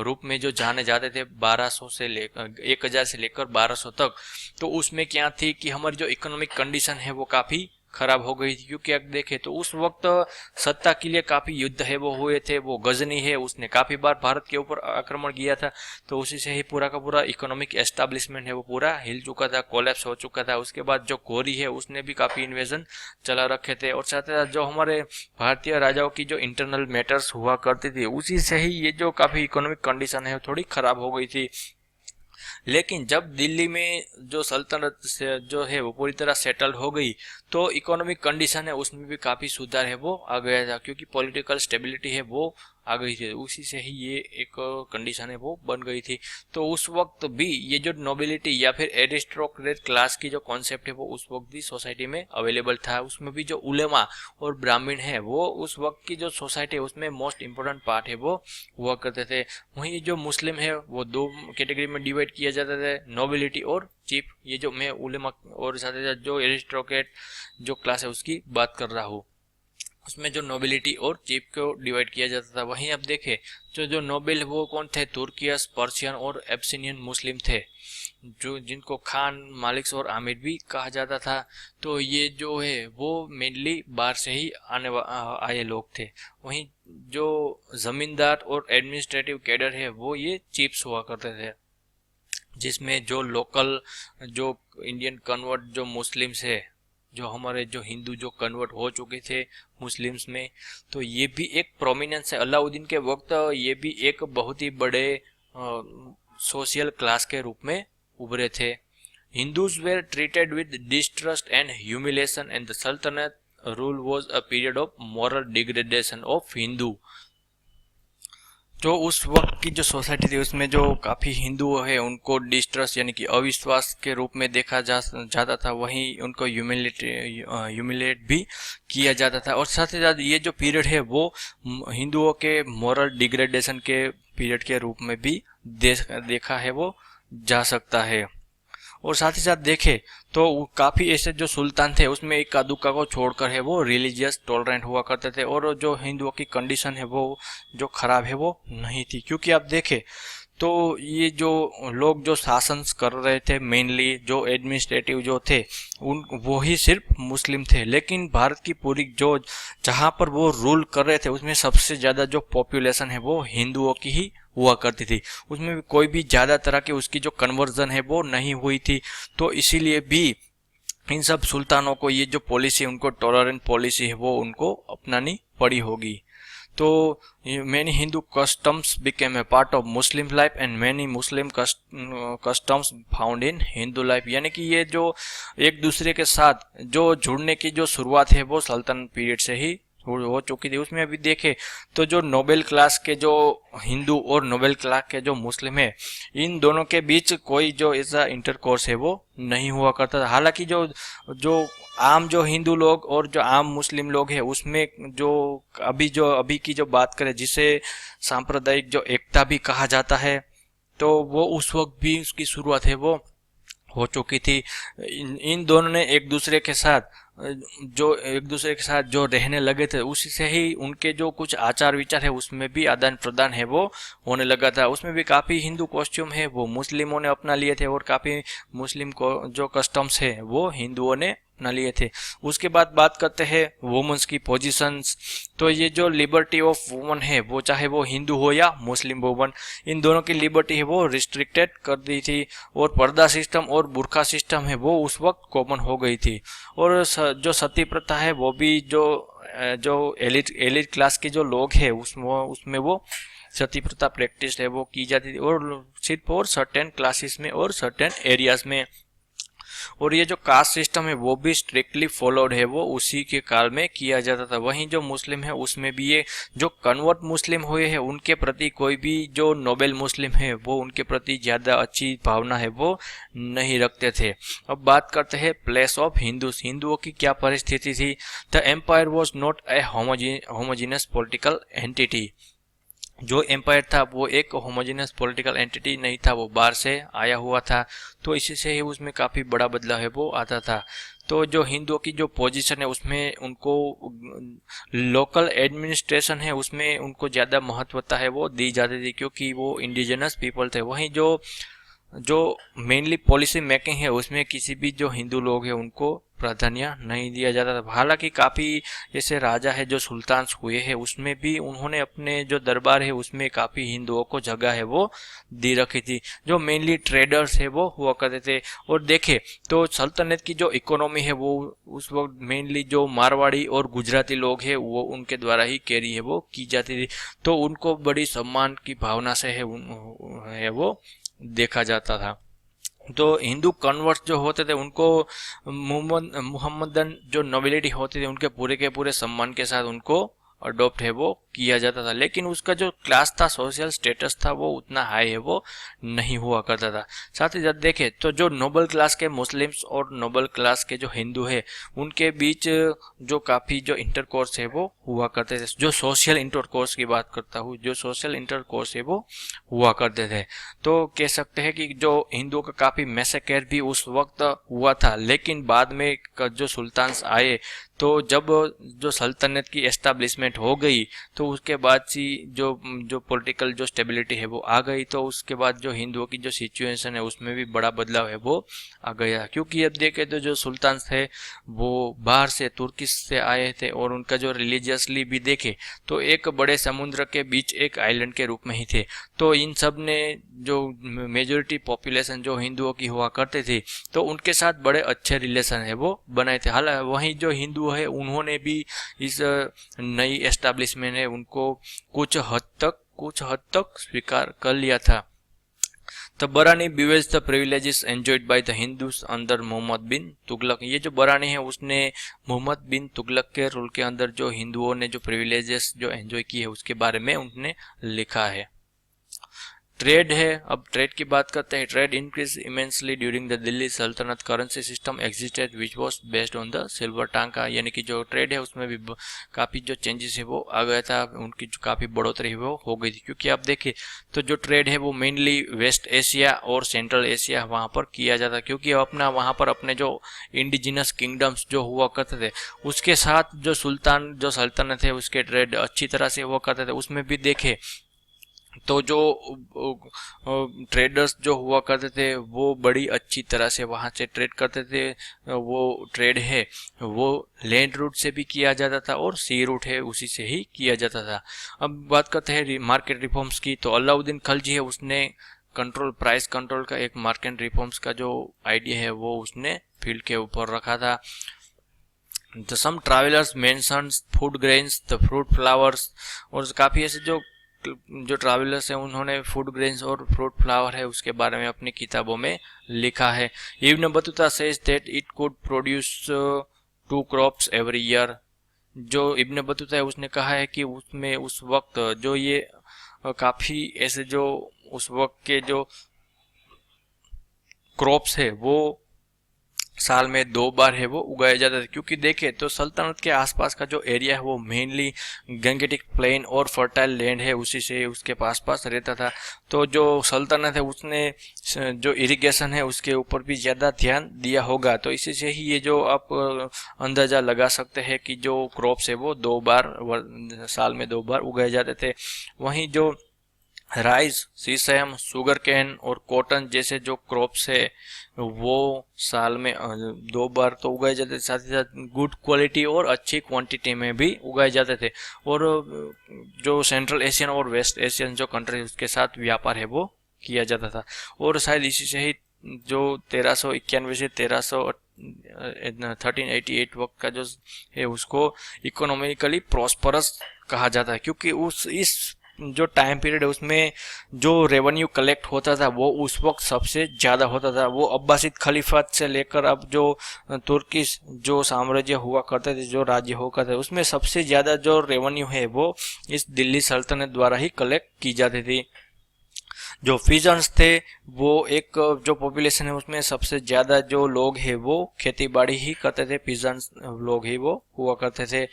रूप में जो जाने जाते थे 1200 से लेकर 1000 से लेकर 1200 तक, तो उसमें क्या थी कि हमारी जो इकोनॉमिक कंडीशन है वो काफ़ी खराब हो गई थी। क्योंकि अब देखें तो उस वक्त सत्ता के लिए काफ़ी युद्ध है वो हुए थे। वो गजनी है, उसने काफ़ी बार भारत के ऊपर आक्रमण किया था, तो उसी से ही पूरा का पूरा इकोनॉमिक एस्टेब्लिशमेंट है वो पूरा हिल चुका था, कोलैप्स हो चुका था। उसके बाद जो घोरी है उसने भी काफ़ी इन्वेजन चला रखे थे, और साथ ही साथ जो हमारे भारतीय राजाओं की जो इंटरनल मैटर्स हुआ करती थी उसी से ही ये जो काफ़ी इकोनॉमिक कंडीशन है थोड़ी खराब हो गई थी। लेकिन जब दिल्ली में जो सल्तनत से जो है वो पूरी तरह सेटल्ड हो गई तो इकोनॉमिक कंडीशन है उसमें भी काफ़ी सुधार है वो आ गया था, क्योंकि पॉलिटिकल स्टेबिलिटी है वो आ गई थी। उसी से ही ये एक कंडीशन है वो बन गई थी। तो उस वक्त भी ये जो नोबिलिटी या फिर एरिस्टोक्रेट क्लास की जो कॉन्सेप्ट है वो उस वक्त भी सोसाइटी में अवेलेबल था। उसमें भी जो उलेमा और ब्राह्मण है वो उस वक्त की जो सोसाइटी है उसमें मोस्ट इम्पोर्टेंट पार्ट है वो हुआ करते थे। वहीं जो मुस्लिम है वो दो कैटेगरी में डिवाइड किया जाता था, नोबिलिटी और चीफ। ये जो मैं उलेमा और साथ ही साथ जो एरिस्टोक्रेट जो क्लास है उसकी बात कर रहा हूँ, उसमें जो नोबिलिटी और चीफ को डिवाइड किया जाता था। वहीं अब देखें जो नोबेल वो कौन थे, तुर्कियस, पर्शियन और एब्सिनियन मुस्लिम थे, जो जिनको खान, मालिक्स और आमिर भी कहा जाता था। तो ये जो है वो मेनली बाहर से ही आए लोग थे। वहीं जो जमींदार और एडमिनिस्ट्रेटिव कैडर है वो ये चीफ्स हुआ करते थे, जिसमें जो लोकल जो इंडियन कन्वर्ट जो मुस्लिम्स है, जो हमारे जो हिंदू जो कन्वर्ट हो चुके थे मुस्लिम्स में, तो ये भी एक प्रोमिनेंस है। अलाउद्दीन के वक्त ये भी एक बहुत ही बड़े सोशल क्लास के रूप में उभरे थे। Hindus were treated with distrust and humiliation, and the Sultanate rule was a period of moral degradation of Hindu. जो उस वक्त की जो सोसाइटी थी उसमें जो काफ़ी हिंदू है उनको डिस्ट्रस्ट यानी कि अविश्वास के रूप में देखा जाता था, वहीं उनको ह्यूमिलेट भी किया जाता था। और साथ ही साथ ये जो पीरियड है वो हिंदुओं के मॉरल डिग्रेडेशन के पीरियड के रूप में भी देखा है वो जा सकता है। और साथ ही साथ देखे तो काफ़ी ऐसे जो सुल्तान थे उसमें इक्का दुक्का को छोड़कर है वो रिलीजियस टॉलरेंट हुआ करते थे, और जो हिंदुओं की कंडीशन है वो जो खराब है वो नहीं थी। क्योंकि आप देखें तो ये जो लोग जो शासन कर रहे थे मेनली जो एडमिनिस्ट्रेटिव जो थे उन वो ही सिर्फ मुस्लिम थे, लेकिन भारत की पूरी जो जहाँ पर वो रूल कर रहे थे उसमें सबसे ज़्यादा जो पॉपुलेशन है वो हिंदुओं की ही हुआ करती थी। उसमें भी कोई भी ज़्यादा तरह की उसकी जो कन्वर्जन है वो नहीं हुई थी। तो इसीलिए भी इन सब सुल्तानों को ये जो पॉलिसी उनको टॉलरेंट पॉलिसी है वो उनको अपनानी पड़ी होगी। तो many Hindu customs became a part of Muslim life and many Muslim customs found in Hindu life। यानी कि ये जो एक दूसरे के साथ जो जुड़ने की जो शुरुआत है वो सल्तनत पीरियड से ही हो चुकी थी। उसमें अभी देखे तो जो नोबेल क्लास के जो हिंदू और नोबेल क्लास के जो मुस्लिम है इन दोनों के बीच कोई जो ऐसा इंटरकोर्स है वो नहीं हुआ करता था। हालांकि जो जो आम जो हिंदू लोग और जो आम मुस्लिम लोग हैं उसमें जो अभी की जो बात करें जिसे सांप्रदायिक जो एकता भी कहा जाता है, तो वो उस वक्त भी उसकी शुरुआत है वो हो चुकी थी। इन दोनों ने एक दूसरे के साथ जो रहने लगे थे उसी से ही उनके जो कुछ आचार विचार है उसमें भी आदान प्रदान है वो होने लगा था। उसमें भी काफ़ी हिंदू कॉस्ट्यूम है वो मुस्लिमों ने अपना लिए थे और काफ़ी मुस्लिम को जो कस्टम्स है वो हिंदुओं ने अपना लिए थे। उसके बाद बात करते हैं वुमेन्स की पोजीशंस। तो ये जो लिबर्टी ऑफ वुमन है वो चाहे वो हिंदू हो या मुस्लिम वुमन इन दोनों की लिबर्टी है वो रिस्ट्रिक्टेड कर दी थी, और पर्दा सिस्टम और बुर्का सिस्टम है वो उस वक्त कॉमन हो गई थी। और जो सती प्रथा है वो भी जो एलिट क्लास के जो लोग हैं उसमें वो सती प्रथा प्रैक्टिस है वो की जाती थी, और सिर्फ और सर्टेन क्लासेस में और सर्टेन एरियाज में। और ये जो कास्ट सिस्टम है वो भी स्ट्रिक्टली फॉलोड है वो उसी के काल में किया जाता था। वहीं जो मुस्लिम है उसमें भी ये जो कन्वर्ट मुस्लिम हुए हैं उनके प्रति कोई भी जो नोबेल मुस्लिम है वो उनके प्रति ज़्यादा अच्छी भावना है वो नहीं रखते थे। अब बात करते हैं प्लेस ऑफ हिंदूज। हिंदुओं की क्या परिस्थिति थी। The empire was not a homogeneous political entity. जो एम्पायर था वो एक होमोजेनियस पॉलिटिकल एंटिटी नहीं था, वो बाहर से आया हुआ था। तो इसी से ही उसमें काफ़ी बड़ा बदलाव है वो आता था। तो जो हिंदुओं की जो पोजीशन है उसमें उनको लोकल एडमिनिस्ट्रेशन है उसमें उनको ज़्यादा महत्वता है वो दी जाती थी, क्योंकि वो इंडिजिनस पीपल थे। वहीं जो मेनली पॉलिसी मेकिंग है उसमें किसी भी जो हिंदू लोग हैं उनको प्राधान्य नहीं दिया जाता था। हालांकि काफ़ी ऐसे राजा है जो सुल्तान हुए हैं उसमें भी उन्होंने अपने जो दरबार है उसमें काफ़ी हिंदुओं को जगह है वो दी रखी थी। जो मेनली ट्रेडर्स है वो हुआ करते थे। और देखे तो सल्तनत की जो इकोनॉमी है वो उस वक्त मेनली जो मारवाड़ी और गुजराती लोग हैं वो उनके द्वारा ही कैरी है वो की जाती थी। तो उनको बड़ी सम्मान की भावना से है वो देखा जाता था। तो हिंदू कन्वर्ट्स जो होते थे उनको मुहम्मदन जो नोबिलिटी होती थी उनके पूरे के पूरे सम्मान के साथ उनको अडॉप्ट है वो किया जाता था। लेकिन उसका जो क्लास था, सोशल स्टेटस था, वो उतना हाई है वो नहीं हुआ करता था। साथ ही साथ देखें तो जो नोबल क्लास के मुस्लिम्स और नोबल क्लास के जो हिंदू है उनके बीच जो काफ़ी जो इंटरकोर्स है वो हुआ करते थे। जो सोशल इंटरकोर्स की बात करता हूँ, जो सोशल इंटरकोर्स है वो हुआ करते थे। तो कह सकते हैं कि जो हिंदुओं का काफ़ी मैसेकर भी उस वक्त हुआ था। लेकिन बाद में जो सुल्तान आए तो जब जो सल्तनत की एस्टैब्लिशमेंट हो गई तो उसके बाद सी जो पॉलिटिकल जो स्टेबिलिटी है वो आ गई। तो उसके बाद जो हिंदुओं की जो सिचुएशन है उसमें भी बड़ा बदलाव है वो आ गया। क्योंकि अब देखें तो जो सुल्तान थे वो बाहर से तुर्किश से आए थे और उनका जो रिलीजियसली भी देखे तो एक बड़े समुद्र के बीच एक आइलैंड के रूप में ही थे। तो इन सब ने जो मेजोरिटी पॉपुलेशन जो हिंदुओं की हुआ करते थे तो उनके साथ बड़े अच्छे रिलेशन है वो बनाए थे। हालांकि वहीं जो हिंदू है उन्होंने भी इस नई एस्टैब्लिशमेंट है उनको कुछ हद तक स्वीकार कर लिया था। The Barani bewails the privileges enjoyed by the Hindus under Mohammad bin Tughlaq. ये जो बरानी है उसने मोहम्मद बिन तुगलक के रूल के अंदर जो हिंदुओं ने जो प्रिविलेजेस जो एंजॉय किए है उसके बारे में उन्होंने लिखा है। ट्रेड है, अब ट्रेड की बात करते हैं। Trade increase immensely during the Delhi सल्तनत। Currency system existed which was based on the silver tanka, यानी कि जो ट्रेड है उसमें भी काफ़ी जो चेंजेस है वो आ गया था, उनकी जो काफ़ी बढ़ोतरी है वो हो गई थी। क्योंकि आप देखिए तो जो ट्रेड है वो मेनली वेस्ट एशिया और सेंट्रल एशिया वहाँ पर किया जाता, क्योंकि अपना वहाँ पर अपने जो इंडिजिनस किंगडम्स जो हुआ करते थे उसके साथ जो सुल्तान जो सल्तनत है उसके ट्रेड अच्छी तरह से हुआ करते थे। उसमें भी देखे तो जो ट्रेडर्स जो हुआ करते थे वो बड़ी अच्छी तरह से वहाँ से ट्रेड करते थे। वो ट्रेड है वो लैंड रूट से भी किया जाता था और सी रूट है उसी से ही किया जाता था। अब बात करते हैं मार्केट रिफॉर्म्स की, तो अलाउद्दीन खिलजी है उसने कंट्रोल प्राइस कंट्रोल का एक मार्केट रिफॉर्म्स का जो आइडिया है वो उसने फील्ड के ऊपर रखा था। The some travellers mentions food grains the fruit flowers, और काफ़ी ऐसे जो ट्रैवलर्स हैं उन्होंने फूड ग्रेन्स और फ्रूट फ्लावर है उसके बारे में अपनी किताबों में लिखा है। Ibn Battuta says that it could produce 2 crops every year. जो इब्न बतूता है उसने कहा है कि उसमें उस वक्त जो ये काफ़ी ऐसे जो उस वक्त के जो क्रॉप्स है वो साल में 2 बार है वो उगाए जाते थे। क्योंकि देखें तो सल्तनत के आसपास का जो एरिया है वो मेनली गंगेटिक प्लेन और फर्टाइल लैंड है, उसी से उसके पास पास रहता था। तो जो सल्तनत है उसने जो इरिगेशन है उसके ऊपर भी ज़्यादा ध्यान दिया होगा। तो इसी से ही ये जो आप अंदाज़ा लगा सकते हैं कि जो क्रॉप्स है वो 2 बार साल में 2 बार उगाए जाते थे। वहीं जो राइस, सीसम, शुगर कैन और कॉटन जैसे जो क्रॉप्स है वो साल में 2 बार तो उगाए जाते थे, साथ ही साथ गुड क्वालिटी और अच्छी क्वांटिटी में भी उगाए जाते थे। और जो सेंट्रल एशियन और वेस्ट एशियन जो कंट्री उसके साथ व्यापार है वो किया जाता था। और शायद इसी से ही जो 1391 से 1388 वक्त का जो है उसको इकोनॉमिकली प्रॉस्परस कहा जाता है। क्योंकि इस जो टाइम पीरियड है उसमें जो रेवेन्यू कलेक्ट होता था वो उस वक्त सबसे ज़्यादा होता था। वो अब्बासिद खलीफात से लेकर अब जो तुर्किश जो साम्राज्य हुआ करते थे, जो राज्य हुआ करते थे, उसमें सबसे ज़्यादा जो रेवेन्यू है वो इस दिल्ली सल्तनत द्वारा ही कलेक्ट की जाती थी। जो फिजन्स थे वो एक जो पॉपुलेशन है उसमें सबसे ज़्यादा जो लोग हैं वो खेती बाड़ी ही करते थे, फिजन्स लोग ही वो हुआ करते थे।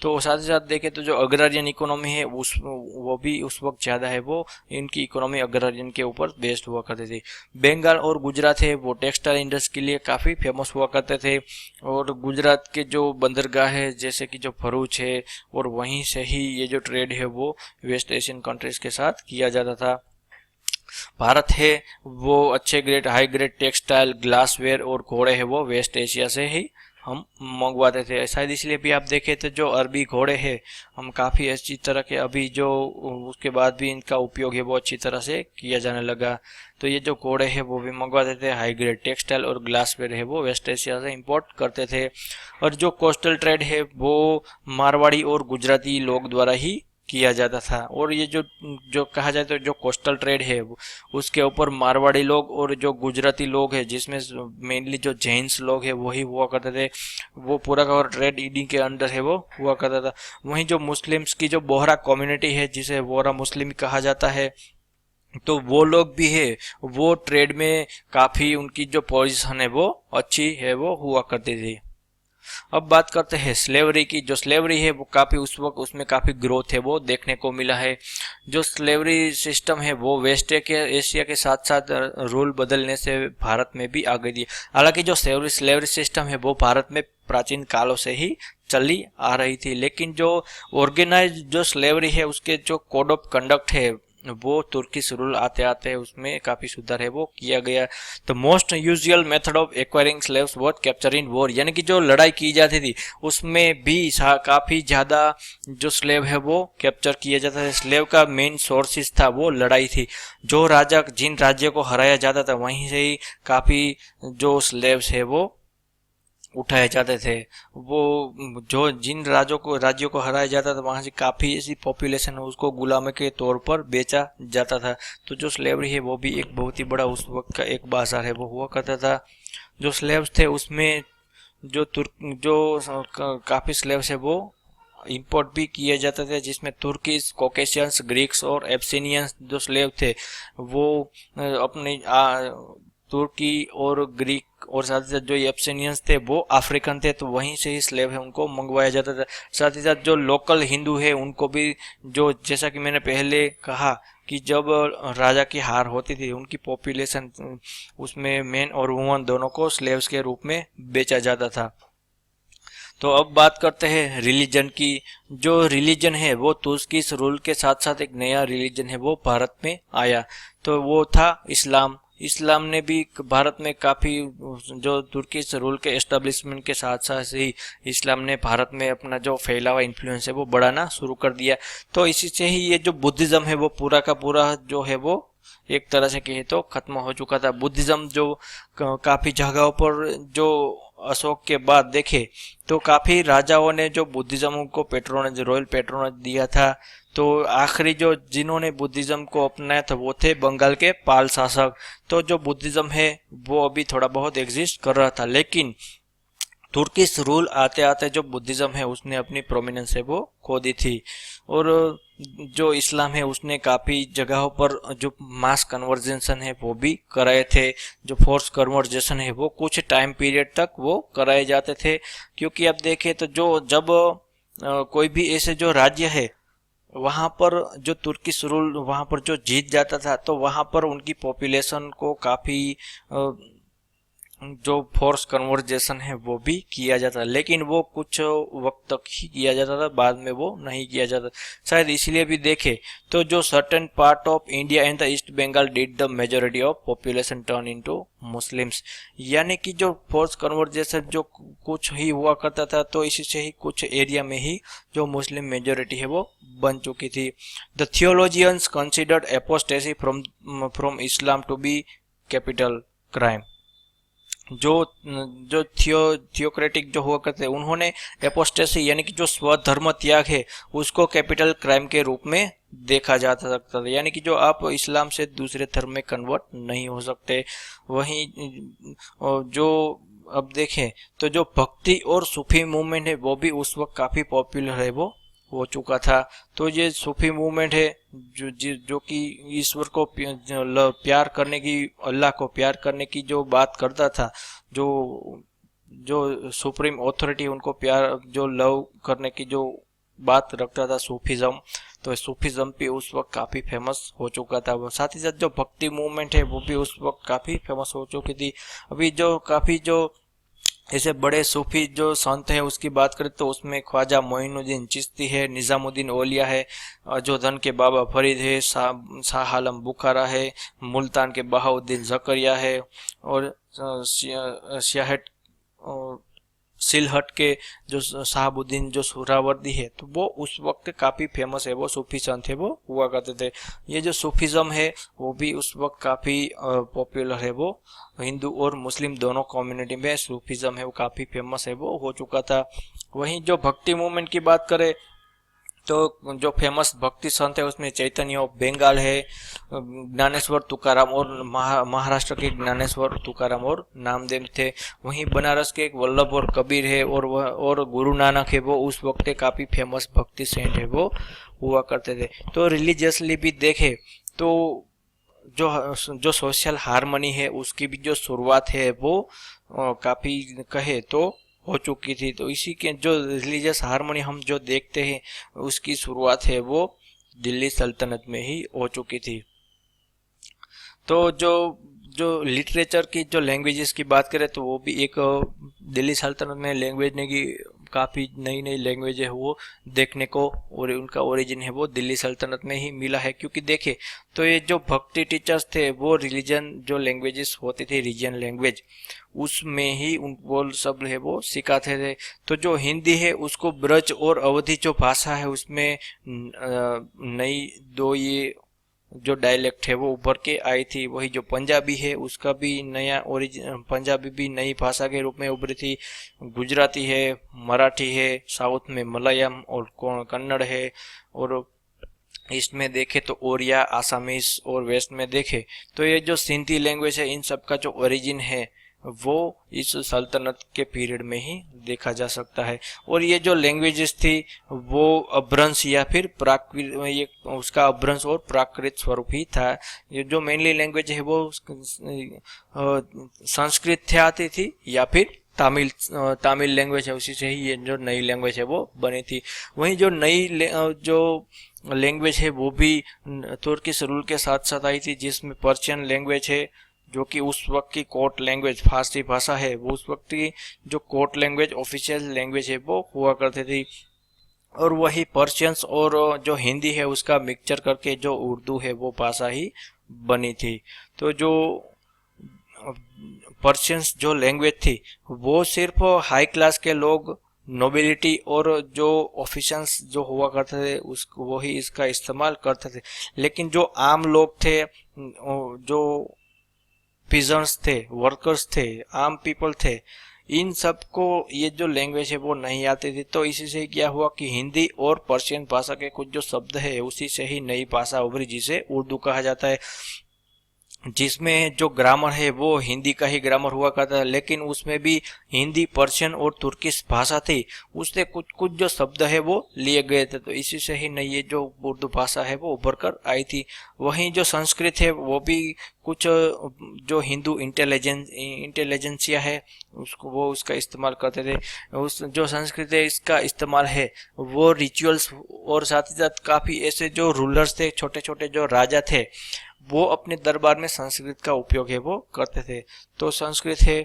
तो साथ ही साथ देखें तो जो अग्रारियन इकोनॉमी है वो भी उस वक्त ज़्यादा है, वो इनकी इकोनॉमी अग्रारियन के ऊपर बेस्ड हुआ करती थी। बंगाल और गुजरात है वो टेक्सटाइल इंडस्ट्री के लिए काफ़ी फेमस हुआ करते थे। और गुजरात के जो बंदरगाह है जैसे कि जो भरूच है, और वहीं से ही ये जो ट्रेड है वो वेस्ट एशियन कंट्रीज़ के साथ किया जाता था। भारत है वो अच्छे grade high grade textile, glassware और घोड़े है वो वेस्ट एशिया से ही हम मंगवाते थे। शायद इसलिए भी आप देखें तो जो अरबी घोड़े हैं हम काफ़ी अच्छी तरह के अभी जो उसके बाद भी इनका उपयोग है वो अच्छी तरह से किया जाने लगा। तो ये जो घोड़े हैं वो भी मंगवाते थे। हाई ग्रेड टेक्सटाइल और ग्लासवेयर है वो वेस्ट एशिया से इंपोर्ट करते थे। और जो कोस्टल ट्रेड है वो मारवाड़ी और गुजराती लोग द्वारा ही किया जाता था। और ये जो कहा जाए तो जो कोस्टल ट्रेड है उसके ऊपर मारवाड़ी लोग और जो गुजराती लोग हैं जिसमें मेनली जो जैन्स लोग हैं वही हुआ करते थे, वो पूरा का पूरा ट्रेड इन्हीं के अंडर है वो हुआ करता था। वहीं जो मुस्लिम्स की जो बोहरा कम्युनिटी है जिसे बोहरा मुस्लिम कहा जाता है, तो वो लोग भी है वो ट्रेड में काफ़ी उनकी जो पोजीशन है वो अच्छी है वो हुआ करती थी। अब बात करते हैं स्लेवरी की। जो स्लेवरी है वो काफ़ी उस वक्त उसमें काफ़ी ग्रोथ है वो देखने को मिला है। जो स्लेवरी सिस्टम है वो वेस्ट एशिया के साथ साथ रूल बदलने से भारत में भी आ गई थी। हालांकि जो स्लेवरी सिस्टम है वो भारत में प्राचीन कालों से ही चली आ रही थी, लेकिन जो ऑर्गेनाइज जो स्लेवरी है उसके जो कोड ऑफ कंडक्ट है वो तुर्किश रूल आते आते उसमें काफ़ी सुधार है वो किया गया। तो most usual method of acquiring slaves was capture in war, यानी कि जो लड़ाई की जाती थी उसमें भी काफ़ी ज़्यादा जो स्लेव है वो कैप्चर किया जाता था। स्लेव का मेन सोर्सेज था वो लड़ाई थी। जो राजा जिन राज्य को हराया जाता था वहीं से ही काफ़ी जो स्लेव्स है वो उठाए जाते थे। वो जो जिन राज्यों को हराया जाता था वहां से काफी ऐसी पॉपुलेशन है उसको गुलामी के तौर पर बेचा जाता था। तो जो स्लेवरी है वो भी एक बहुत ही बड़ा उस वक्त का एक बाजार है वो हुआ करता था। जो स्लेव्स थे उसमें जो काफी स्लेव्स है वो इंपोर्ट भी किए जाते थे, जिसमें तुर्किश, कॉकेशियंस, ग्रीक्स और एब्सिनियंस जो स्लेव थे वो अपने तुर्की और ग्रीक और साथ ही साथ जो एब्सिनियंस थे वो अफ्रीकन थे, तो वहीं से ही स्लेव है उनको मंगवाया जाता था। साथ ही साथ जो लोकल हिंदू है उनको भी, जो जैसा कि मैंने पहले कहा कि जब राजा की हार होती थी उनकी पॉपुलेशन उसमें मेन और वुमन दोनों को स्लेव्स के रूप में बेचा जाता था। तो अब बात करते हैं रिलीजन की। जो रिलीजन है वो तुर्किश रूल के साथ साथ एक नया रिलीजन है वो भारत में आया, तो वो था इस्लाम। इस्लाम ने भी भारत में काफी, जो तुर्किश रूल के एस्टेब्लिशमेंट के साथ साथ ही इस्लाम ने भारत में अपना जो फैला हुआ इन्फ्लुएंस है वो बढ़ाना शुरू कर दिया। तो इसी से ही ये जो बुद्धिज्म है वो पूरा का पूरा जो है वो एक तरह से कहे तो खत्म हो चुका था। बुद्धिज्म जो काफी जगहों पर जो अशोक के बाद देखे तो काफी राजाओं ने जो बुद्धिज्म को पेट्रोनेज, रॉयल पेट्रोनेज दिया था। तो आखिरी जो जिन्होंने बुद्धिज्म को अपनाया था वो थे बंगाल के पाल शासक। तो जो बुद्धिज्म है वो अभी थोड़ा बहुत एग्जिस्ट कर रहा था, लेकिन तुर्किश रूल आते आते जो बुद्धिज्म है उसने अपनी प्रोमिनेंस है वो खो दी थी। और जो इस्लाम है उसने काफी जगहों पर जो मास कन्वर्जेशन है वो भी कराए थे। जो फोर्स कन्वर्जेशन है वो कुछ टाइम पीरियड तक वो कराए जाते थे, क्योंकि अब देखें तो जो जब कोई भी ऐसे जो राज्य है वहां पर जो तुर्किश रूल वहां पर जो जीत जाता था तो वहां पर उनकी पॉपुलेशन को काफी जो फोर्स कन्वर्जेशन है वो भी किया जाता, लेकिन वो कुछ वक्त तक ही किया जाता था, बाद में वो नहीं किया जाता। शायद इसलिए भी देखे तो जो certain part of India and the east Bengal did the majority of population turn into Muslims, यानी कि जो फोर्स कन्वर्जेशन जो कुछ ही हुआ करता था तो इसी से ही कुछ एरिया में ही जो मुस्लिम मेजोरिटी है वो बन चुकी थी। The theologians considered apostasy from Islam to be capital crime. जो जो थियोक्रेटिक जो हुआ करते उन्होंने एपोस्टेसी यानी कि जो स्वधर्म त्याग है उसको कैपिटल क्राइम के रूप में देखा जा सकता था, यानी कि जो आप इस्लाम से दूसरे धर्म में कन्वर्ट नहीं हो सकते। वहीं जो अब देखें तो जो भक्ति और सूफी मूवमेंट है वो भी उस वक्त काफी पॉपुलर है वो हो चुका था। तो ये सूफी मूवमेंट है जो कि ईश्वर को प्यार करने की, अल्लाह को प्यार करने की जो बात करता था, जो जो सुप्रीम अथॉरिटी उनको प्यार जो लव करने की जो बात रखता था सूफीज्म, तो सूफीज्म भी उस वक्त काफी फेमस हो चुका था। साथ ही साथ जो भक्ति मूवमेंट है वो भी उस वक्त काफी फेमस हो चुकी थी। अभी जो काफी जो ऐसे बड़े सूफी जो संत हैं उसकी बात करें तो उसमें ख्वाजा मोइनुद्दीन चिश्ती है, निजामुद्दीन औलिया है, अजोधन के बाबा फरीद है, शाह आलम बुखारा है, मुल्तान के बहाउद्दीन जकरिया है, और सियाहट सिलहट के जो शहाबुद्दीन जो सुहरावर्दी है, तो वो उस वक्त काफी फेमस है, वो सूफी संत है वो हुआ करते थे। ये जो सूफीज्म है वो भी उस वक्त काफी पॉपुलर है, वो हिंदू और मुस्लिम दोनों कम्युनिटी में सूफीज्म है वो काफी फेमस है वो हो चुका था। वहीं जो भक्ति मूवमेंट की बात करें तो जो फेमस भक्ति संत है उसमें चैतन्य ऑफ बंगाल है, ज्ञानेश्वर तुकाराम और महाराष्ट्र के ज्ञानेश्वर तुकाराम और नामदेव थे। वहीं बनारस के एक वल्लभ और कबीर है, और गुरु नानक है वो उस वक्त काफी फेमस भक्ति सेंट है वो हुआ करते थे। तो रिलीजियसली भी देखे तो जो सोशल हार्मनी है उसकी भी जो शुरुआत है वो काफी कहे तो हो चुकी थी। तो इसी के जो रिलीजियस हार्मनी हम जो देखते हैं उसकी शुरुआत है वो दिल्ली सल्तनत में ही हो चुकी थी। तो जो जो लिटरेचर की जो लैंग्वेजेस की बात करें तो वो भी एक दिल्ली सल्तनत में लैंग्वेज ने की काफ़ी नई नई लैंग्वेज है वो देखने को, और उनका ओरिजिन है वो दिल्ली सल्तनत में ही मिला है। क्योंकि देखे तो ये जो भक्ति टीचर्स थे वो रिलीजन जो लैंग्वेजेस होती थी रीजन लैंग्वेज उसमें ही उन वो सब है वो सिखाते थे। तो जो हिंदी है उसको ब्रज और अवधी जो भाषा है उसमें नई दो ये जो डायलेक्ट है वो उभर के आई थी। वही जो पंजाबी है उसका भी नया ओरिजिन, पंजाबी भी नई भाषा के रूप में उभरी थी। गुजराती है, मराठी है, साउथ में मलयालम और कन्नड़ है, और ईस्ट में देखे तो ओरिया, आसामीज, और वेस्ट में देखे तो ये जो सिंधी लैंग्वेज है, इन सब का जो ओरिजिन है वो इस सल्तनत के पीरियड में ही देखा जा सकता है। और ये जो लैंग्वेजेस थी वो अभ्रंश या फिर प्राकृत, ये उसका अभ्रंश और प्राकृत स्वरूप ही था। ये जो मेनली लैंग्वेज है वो संस्कृत से आती थी या फिर तमिल लैंग्वेज है, उसी से ही ये जो नई लैंग्वेज है वो बनी थी। वहीं जो नई जो लैंग्वेज है वो भी तुर्किश रूल के साथ साथ आई थी, जिसमें पर्शियन लैंग्वेज है जो कि उस वक्त की कोर्ट लैंग्वेज, फारसी भाषा है वो उस वक्त की जो कोर्ट लैंग्वेज, ऑफिशियल लैंग्वेज है वो हुआ करती थी। और वही पर्शियंस और जो हिंदी है उसका मिक्सचर करके जो उर्दू है वो भाषा ही बनी थी। तो जो पर्शियंस जो लैंग्वेज थी वो सिर्फ हाई क्लास के लोग, नोबिलिटी और जो ऑफिशियल्स जो हुआ करते थे उसको वो ही इसका इस्तेमाल करते थे। लेकिन जो आम लोग थे, जो पिजन्स थे, वर्कर्स थे, आम पीपल थे, इन सबको ये जो लैंग्वेज है वो नहीं आती थी। तो इसी से क्या हुआ कि हिंदी और पर्शियन भाषा के कुछ जो शब्द है उसी से ही नई भाषा उभरी, जिसे उर्दू कहा जाता है, जिसमें जो ग्रामर है वो हिंदी का ही ग्रामर हुआ करता है। लेकिन उसमें भी हिंदी, पर्शियन और तुर्किश भाषा थी, उससे कुछ कुछ जो शब्द है वो लिए गए थे। तो इसी से ही नई ये जो उर्दू भाषा है वो उभर कर आई थी। वहीं जो संस्कृत है वो भी कुछ जो हिंदू इंटेलिजेंसिया है उसको वो उसका इस्तेमाल करते थे। उस जो संस्कृत है इसका इस्तेमाल है वो रिचुअल्स, और साथ ही साथ काफ़ी ऐसे जो रूलर्स थे, छोटे छोटे जो राजा थे, वो अपने दरबार में संस्कृत का उपयोग है वो करते थे। तो संस्कृत है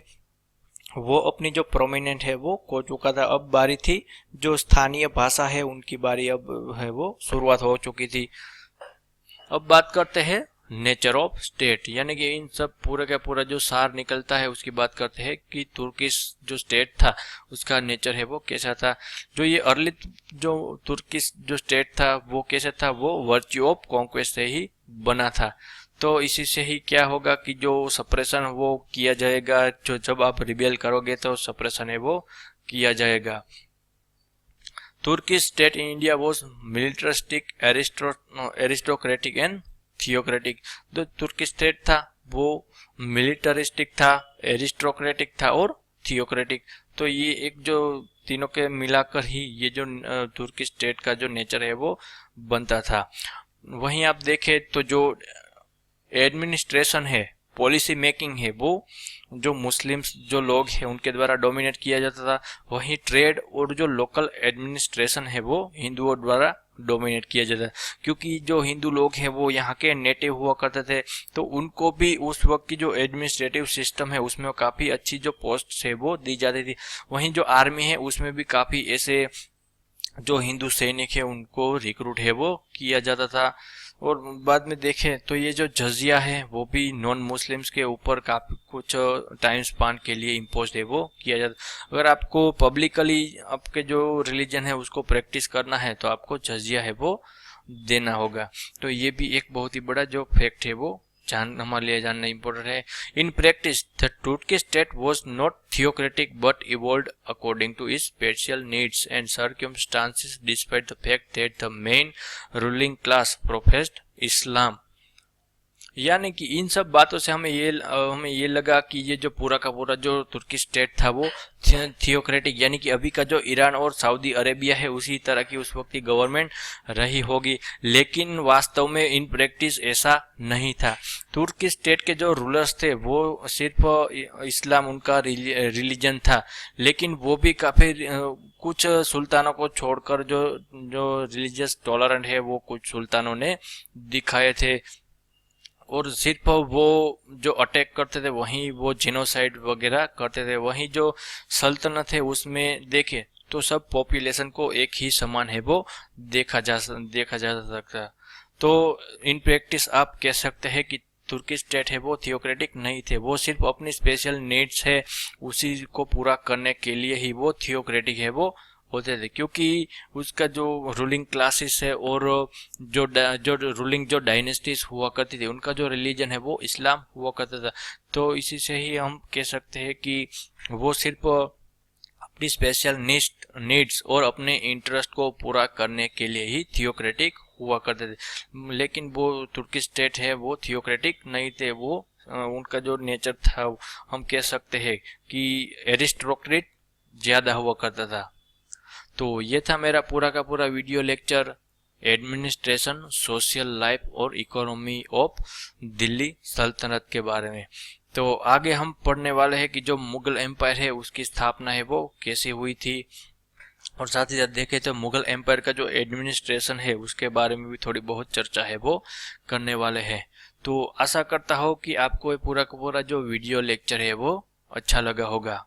वो अपनी जो प्रोमिनेंट है वो खो चुका था। अब बारी थी जो स्थानीय भाषा है उनकी बारी अब है वो शुरुआत हो चुकी थी। अब बात करते हैं नेचर ऑफ स्टेट, यानी कि इन सब पूरे का पूरा जो सार निकलता है उसकी बात करते हैं कि तुर्किश जो स्टेट था उसका नेचर है वो कैसा था। जो ये अर्ली जो तुर्किश जो स्टेट था वो कैसा था, वो वर्च्यू ऑफ कॉन्क्वेस्ट से ही बना था। तो इसी से ही क्या होगा कि जो सप्रेशन वो किया जाएगा, जो जब आप रिबेल करोगे तो सप्रेशन है वो किया जाएगा। Turkish state in India was militaristic, aristocratic and theocratic. जो तुर्किश स्टेट था वो मिलिटरिस्टिक था, एरिस्टोक्रेटिक था और थियोक्रेटिक। तो ये एक जो तीनों के मिलाकर ही ये जो तुर्किश स्टेट का जो नेचर है वो बनता था। वहीं आप देखें तो जो एडमिनिस्ट्रेशन है, पॉलिसी मेकिंग है, वो जो मुस्लिम्स जो लोग हैं उनके द्वारा डोमिनेट किया जाता था। वहीं ट्रेड और जो लोकल एडमिनिस्ट्रेशन है वो हिंदुओं द्वारा डोमिनेट किया जाता है, क्योंकि जो हिंदू लोग हैं वो यहाँ के नेटिव हुआ करते थे। तो उनको भी उस वक्त की जो एडमिनिस्ट्रेटिव सिस्टम है उसमें काफ़ी अच्छी जो पोस्ट है वो दी जाती थी। वहीं जो आर्मी है उसमें भी काफ़ी ऐसे जो हिंदू सैनिक है उनको रिक्रूट है वो किया जाता था। और बाद में देखें तो ये जो जजिया है वो भी नॉन मुस्लिम्स के ऊपर काफी कुछ टाइम स्पान के लिए इम्पोज है वो किया जाता। अगर आपको पब्लिकली आपके जो रिलीजन है उसको प्रैक्टिस करना है तो आपको जजिया है वो देना होगा। तो ये भी एक बहुत ही बड़ा जो फैक्ट है वो हमारे लिए जानना इम्पोर्टेंट है। In practice the Turkish state was not theocratic but evolved according to its special needs and circumstances despite the fact that the main ruling class professed Islam. यानी कि इन सब बातों से हमें ये लगा कि ये जो पूरा का पूरा जो तुर्किश स्टेट था वो थियोक्रेटिक, यानी कि अभी का जो ईरान और सऊदी अरेबिया है उसी तरह की उस वक्त की गवर्नमेंट रही होगी। लेकिन वास्तव में इन प्रैक्टिस ऐसा नहीं था। तुर्किश स्टेट के जो रूलर्स थे वो सिर्फ इस्लाम उनका रिलीजन था, लेकिन वो भी काफ़ी कुछ सुल्तानों को छोड़कर जो रिलीजियस टॉलरेंट है वो कुछ सुल्तानों ने दिखाए थे। और सिर्फ वो जो अटैक करते थे वहीं वो जेनोसाइड वगैरह करते थे। वहीं जो सल्तनत है उसमें देखे तो सब पॉपुलेशन को एक ही समान है वो देखा जा सकता। तो इन प्रैक्टिस आप कह सकते हैं कि तुर्किश स्टेट है वो थियोक्रेटिक नहीं थे, वो सिर्फ अपनी स्पेशल नीड्स है उसी को पूरा करने के लिए ही वो थियोक्रेटिक है वो होते थे, क्योंकि उसका जो रूलिंग क्लासेस है और जो रूलिंग जो डायनेस्टीज हुआ करती थी उनका जो रिलीजन है वो इस्लाम हुआ करता था। तो इसी से ही हम कह सकते हैं कि वो सिर्फ अपनी स्पेशल नीड्स और अपने इंटरेस्ट को पूरा करने के लिए ही थियोक्रेटिक हुआ करते थे। लेकिन वो तुर्की स्टेट है वो थियोक्रेटिक नहीं थे, वो उनका जो नेचर था हम कह सकते हैं कि एरिस्टोक्रेट ज्यादा हुआ करता था। तो ये था मेरा पूरा का पूरा video lecture administration, social life और इकोनॉमी ऑफ दिल्ली सल्तनत के बारे में। तो आगे हम पढ़ने वाले हैं कि जो मुगल एम्पायर है उसकी स्थापना है वो कैसे हुई थी, और साथ ही साथ देखें तो मुगल एम्पायर का जो एडमिनिस्ट्रेशन है उसके बारे में भी थोड़ी बहुत चर्चा है वो करने वाले हैं। तो आशा करता हूँ कि आपको ये पूरा का पूरा जो वीडियो लेक्चर है वो अच्छा लगा होगा।